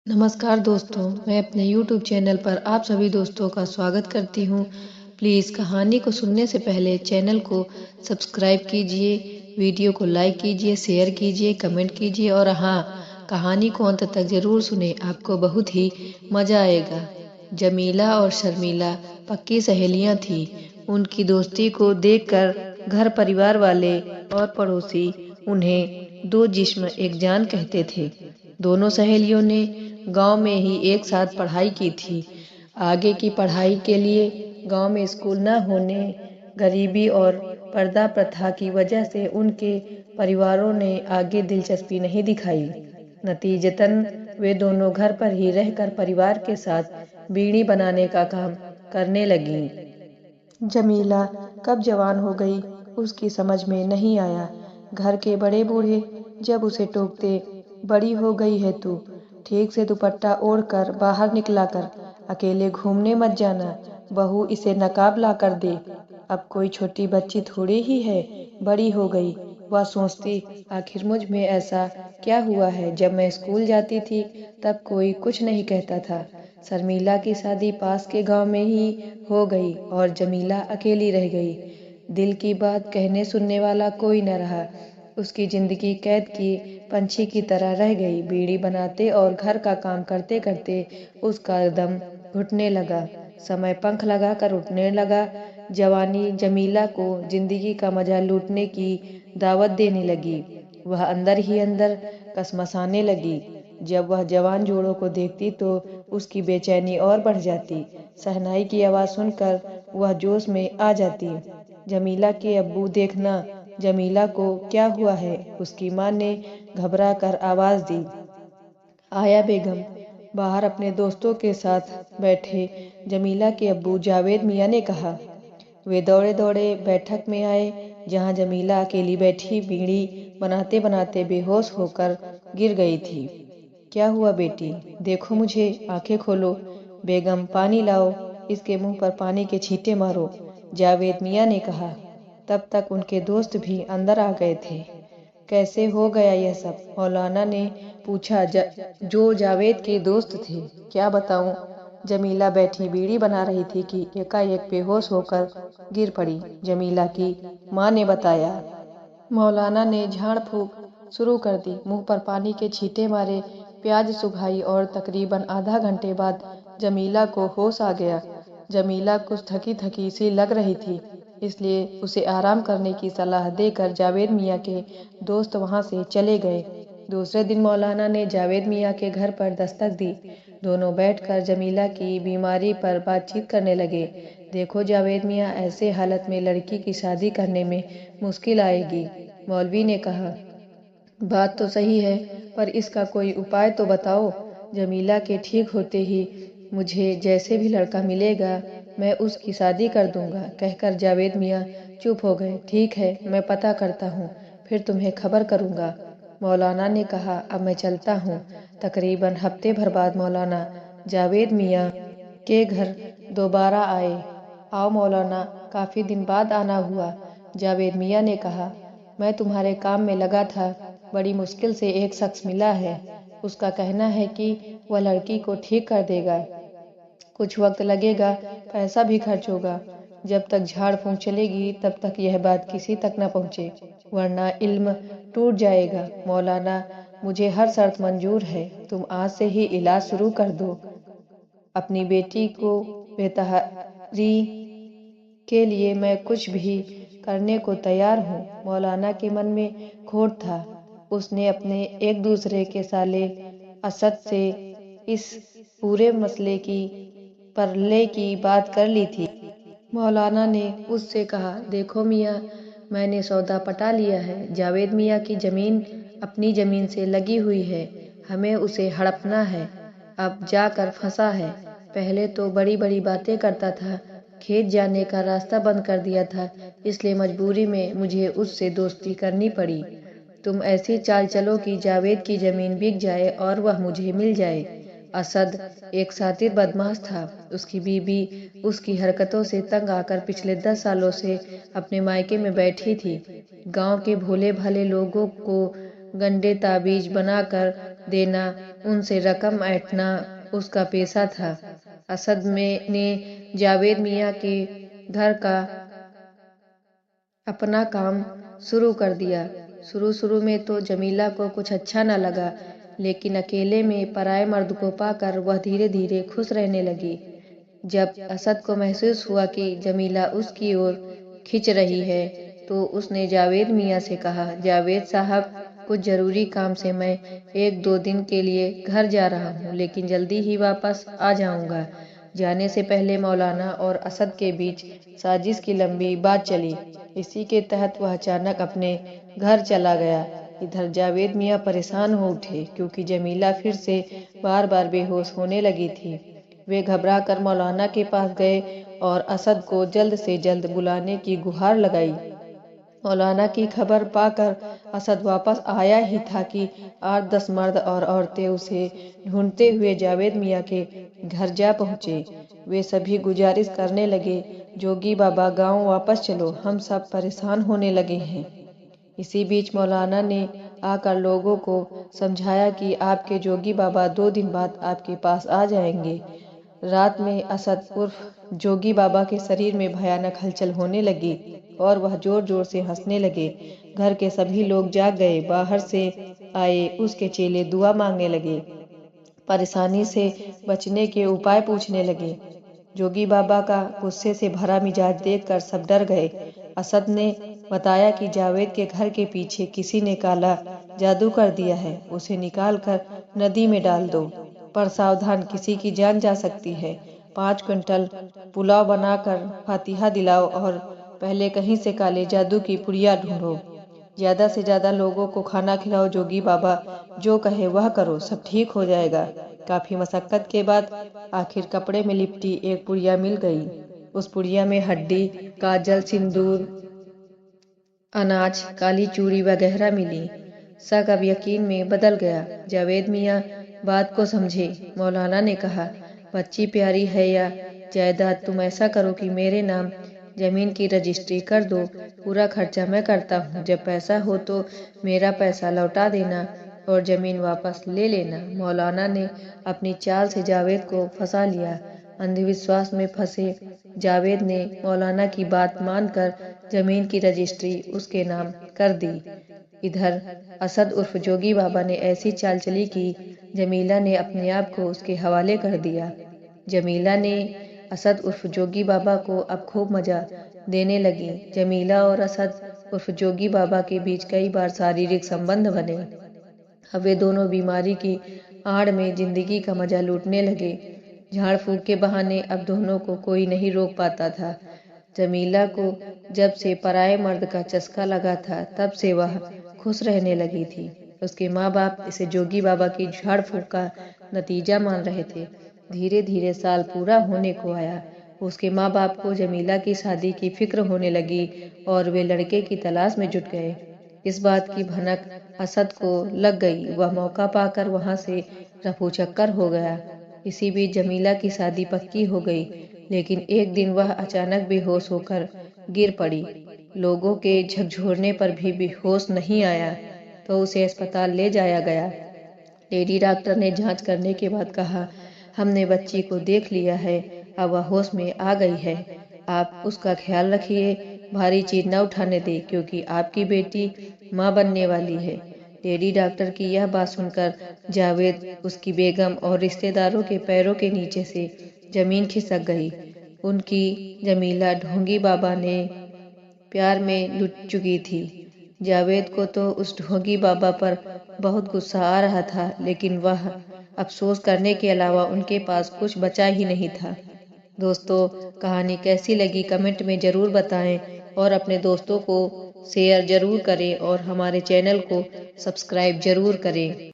नमस्कार दोस्तों, मैं अपने YouTube चैनल पर आप सभी दोस्तों का स्वागत करती हूँ। प्लीज़ कहानी को सुनने से पहले चैनल को सब्सक्राइब कीजिए, वीडियो को लाइक कीजिए, शेयर कीजिए, कमेंट कीजिए और हाँ, कहानी को अंत तक ज़रूर सुने, आपको बहुत ही मज़ा आएगा। जमीला और शर्मिला पक्की सहेलियाँ थीं। उनकी दोस्ती को देखकर घर परिवार वाले और पड़ोसी उन्हें दो जिस्म एक जान कहते थे। दोनों सहेलियों ने गांव में ही एक साथ पढ़ाई की थी। आगे की पढ़ाई के लिए गांव में स्कूल न होने, गरीबी और पर्दा प्रथा की वजह से उनके परिवारों ने आगे दिलचस्पी नहीं दिखाई। नतीजतन वे दोनों घर पर ही रहकर परिवार के साथ बीड़ी बनाने का काम करने लगीं। जमीला कब जवान हो गई, उसकी समझ में नहीं आया। घर के बड़े बूढ़े जब उसे टोकते, बड़ी हो गई है तू, ठीक से दुपट्टा ओढ़कर बाहर निकला कर, अकेले घूमने मत जाना, बहू इसे नकाब ला कर दे। अब कोई छोटी बच्ची थोड़ी ही है, बड़ी हो गई। वह सोचती, आखिर मुझ में ऐसा क्या हुआ है, जब मैं स्कूल जाती थी तब कोई कुछ नहीं कहता था। शर्मिला की शादी पास के गांव में ही हो गई और जमीला अकेली रह गई। दिल की बात कहने सुनने वाला कोई न रहा। उसकी जिंदगी कैद की पंछी की तरह रह गई। बीड़ी बनाते और घर का काम करते करते उसका दम घुटने लगा। समय पंख लगाकर उठने लगा। जवानी जमीला को जिंदगी का मजा लूटने की दावत देने लगी। वह अंदर ही अंदर कसमसाने लगी। जब वह जवान जोड़ों को देखती तो उसकी बेचैनी और बढ़ जाती। शहनाई की आवाज सुनकर वह जोश में आ जाती। जमीला के अब्बू, देखना जमीला को क्या हुआ है। उसकी मां ने घबरा कर आवाज दी। आया बेगम। बाहर अपने दोस्तों के साथ बैठे जमीला के अब्बू जावेद मियाँ ने कहा। वे दौड़े दौड़े बैठक में आए, जहां जमीला अकेली बैठी बीड़ी बनाते बनाते बेहोश होकर गिर गई थी। क्या हुआ बेटी, देखो मुझे, आंखें खोलो। बेगम, पानी लाओ, इसके मुंह पर पानी के छींटे मारो, जावेद मियाँ ने कहा। तब तक उनके दोस्त भी अंदर आ गए थे। कैसे हो गया यह सब, मौलाना ने पूछा, जो जावेद के दोस्त थे। क्या बताऊं, जमीला बैठी बीड़ी बना रही थी कि एकाएक बेहोश होकर गिर पड़ी, जमीला की माँ ने बताया। मौलाना ने झाड़ फूंक शुरू कर दी, मुंह पर पानी के छींटे मारे, प्याज सुघाई और तकरीबन आधा घंटे बाद जमीला को होश आ गया। जमीला कुछ थकी थकी सी लग रही थी, इसलिए उसे आराम करने की सलाह देकर जावेद मियाँ के दोस्त वहां से चले गए। दूसरे दिन मौलाना ने जावेद मियाँ के घर पर दस्तक दी। दोनों बैठकर जमीला की बीमारी पर बातचीत करने लगे। देखो जावेद मियाँ, ऐसे हालत में लड़की की शादी करने में मुश्किल आएगी, मौलवी ने कहा। बात तो सही है, पर इसका कोई उपाय तो बताओ। जमीला के ठीक होते ही मुझे जैसे भी लड़का मिलेगा मैं उसकी शादी कर दूंगा, कहकर जावेद मियाँ चुप हो गए। ठीक है, मैं पता करता हूँ, फिर तुम्हें खबर करूंगा, मौलाना ने कहा। अब मैं चलता हूँ। तकरीबन हफ्ते भर बाद मौलाना जावेद मियाँ के घर दोबारा आए। आओ मौलाना, काफी दिन बाद आना हुआ, जावेद मियाँ ने कहा। मैं तुम्हारे काम में लगा था, बड़ी मुश्किल से एक शख्स मिला है। उसका कहना है कि वह लड़की को ठीक कर देगा। कुछ वक्त लगेगा, पैसा भी खर्च होगा। जब तक झाड़ फूंक चलेगी तब तक यह बात किसी तक न पहुंचे, वरना इल्म टूट जाएगा। मौलाना, मुझे हर शर्त मंजूर है, तुम आज से ही इलाज शुरू कर दो। अपनी बेटी को बेतहारी के लिए मैं कुछ भी करने को तैयार हूँ। मौलाना के मन में खोट था। उसने अपने एक दूसरे के साले असद से इस पूरे मसले की परले की बात कर ली थी। मौलाना ने उससे कहा, देखो मियाँ, मैंने सौदा पटा लिया है। जावेद मियाँ की जमीन अपनी जमीन से लगी हुई है, हमें उसे हड़पना है। अब जाकर फंसा है। पहले तो बड़ी बड़ी बातें करता था, खेत जाने का रास्ता बंद कर दिया था, इसलिए मजबूरी में मुझे उससे दोस्ती करनी पड़ी। तुम ऐसी चाल चलो कि जावेद की जमीन बिक जाए और वह मुझे मिल जाए। असद एक शातिर बदमाश था। उसकी बीबी उसकी हरकतों से तंग आकर पिछले 10 सालों से अपने मायके में बैठी थी। गांव के भोले भाले लोगों को گنڈے تعبیز بنا کر دینا، ان سے رقم ایٹھنا اس کا پیشہ تھا۔ اسد نے جاوید میاں کے گھر کا اپنا کام شروع کر دیا۔ شروع میں تو جمیلہ کو کچھ اچھا نہ لگا، لیکن اکیلے میں پرائے مرد کو پا کر وہ دھیرے دھیرے خوش رہنے لگی۔ جب اسد کو محسوس ہوا کہ جمیلہ اس کی اور کھنچ رہی ہے تو اس نے جاوید میاں سے کہا، جاوید صاحب، کچھ ضروری کام سے میں 1-2 دن کے لیے گھر جا رہا ہوں، لیکن جلدی ہی واپس آ جاؤں گا۔ جانے سے پہلے مولانا اور اسد کے بیچ سازش کی لمبی بات چلی۔ اسی کے تحت وہ اچانک اپنے گھر چلا گیا۔ ادھر جاوید میاں پریشان ہو اٹھے کیونکہ جمیلہ پھر سے بار بار بے ہوش ہونے لگی تھی۔ وہ گھبرا کر مولانا کے پاس گئے اور اسد کو جلد سے جلد بلانے کی گہار لگائی۔ مولانا کی خبر پا کر اسد واپس آیا ہی تھا کہ 8-10 مرد اور عورتیں اسے ڈھونڈتے ہوئے جاوید میاں کے گھر جا پہنچے۔ وہ سبھی گزارش کرنے لگے، جوگی بابا گاؤں واپس چلو، ہم سب پریشان ہونے لگے ہیں۔ اسی بیچ مولانا نے آ کر لوگوں کو سمجھایا کہ آپ کے جوگی بابا 2 دن بعد آپ کے پاس آ جائیں گے۔ رات میں اسد عرف جوگی بابا کے شریر میں بھیانک ہلچل ہونے لگی اور وہ زور زور سے ہنسنے لگے۔ گھر کے سبھی لوگ جاگ گئے۔ باہر سے آئے اس کے چیلے دعا مانگنے لگے، پریشانی سے بچنے کے اپائے پوچھنے لگے۔ جوگی بابا کا غصے سے بھرا مزاج دیکھ کر سب ڈر گئے۔ اسد نے بتایا کہ جاوید کے گھر کے پیچھے کسی نے کالا جادو کر دیا ہے، اسے نکال کر ندی میں ڈال دو، پر ساودھان، کسی کی جان جا سکتی ہے۔ 5 کوئنٹل پلاؤ بنا کر فاتحہ دلاؤ اور پہلے کہیں سے کالے جادو کی پڑیا ڈھونڈو۔ زیادہ سے زیادہ لوگوں کو کھانا کھلاؤ، جوگی بابا جو کہے وہ کرو، سب ٹھیک ہو جائے گا۔ کافی مشقت کے بعد آخر کپڑے میں لپٹی ایک پڑیا مل گئی۔ اس پڑیا میں ہڈی، کاجل، سندور، اناج، کالی چوڑی وغیرہ ملی۔ شک اب یقین میں بدل گیا۔ جاوید میاں بات کو سمجھے۔ مولانا نے کہا، بچی پیاری ہے یا جائیداد؟ تم ایسا کرو کہ میرے نام زمین کی رجسٹری کر دو، پورا خرچہ میں کرتا ہوں، جب پیسہ ہو تو میرا پیسہ لوٹا دینا اور زمین واپس لے لینا۔ مولانا نے اپنی چال سے جاوید کو پھنسا لیا۔ اندھ وشواس میں پھنسے جاوید نے مولانا کی بات مان کر زمین کی رجسٹری اس کے نام کر دی۔ ادھر اسد عرف جوگی بابا نے ایسی چال چلی کہ جمیلہ نے اپنے آپ کو اس کے حوالے کر دیا۔ جمیلہ نے اسد عرف جوگی بابا کو اب خوب مزہ دینے لگی۔ جمیلہ اور اسد عرف جوگی بابا کے بیچ کئی بار شاریرک سمبندھ بنے۔ اب وہ دونوں بیماری کی آڑ میں زندگی کا مزہ لوٹنے لگے۔ جھاڑ پھونک کے بہانے اب دونوں کو کوئی نہیں روک پاتا تھا۔ جمیلہ کو جب سے پرائے مرد کا چسکا لگا تھا تب سے وہ خوش رہنے لگی تھی۔ اس کے ماں باپ اسے جوگی بابا کی جھاڑ پھونک کا نتیجہ مان رہے تھے۔ دھیرے دھیرے سال پورا ہونے کو آیا۔ اس کے ماں باپ کو جمیلہ کی شادی کی فکر ہونے لگی اور وہ لڑکے کی تلاش میں جٹ گئے۔ اس بات کی بھنک اسد کو لگ گئی، وہ موقع پا کر وہاں سے رفو چکر ہو گیا۔ اسی بیچ جمیلہ کی شادی پکی ہو گئی، لیکن ایک دن وہ اچانک بے ہوش ہو کر گر پڑی۔ لوگوں کے جھکجھورنے پر بھی ہوش نہیں آیا تو اسے اسپتال لے جایا گیا۔ لیڈی ڈاکٹر نے جانچ کرنے کے بعد کہا، ہم نے بچی کو دیکھ لیا ہے، اب وہ ہوش میں آ گئی ہے، آپ اس کا خیال رکھیے، بھاری چیز نہ اٹھانے دیں کیونکہ آپ کی بیٹی ماں بننے والی ہے۔ لیڈی ڈاکٹر کی یہ بات سن کر جاوید، اس کی بیگم اور رشتے داروں کے پیروں کے نیچے سے زمین کھسک گئی۔ ان کی جمیلہ ڈھونگی بابا نے پیار میں لٹ چکی تھی۔ جاوید کو تو اس ڈھونگی بابا پر بہت غصہ آ رہا تھا، لیکن وہ افسوس کرنے کے علاوہ ان کے پاس کچھ بچا ہی نہیں تھا۔ دوستو، کہانی کیسی لگی کمنٹ میں ضرور بتائیں اور اپنے دوستوں کو شیئر ضرور کریں اور ہمارے چینل کو سبسکرائب ضرور کریں۔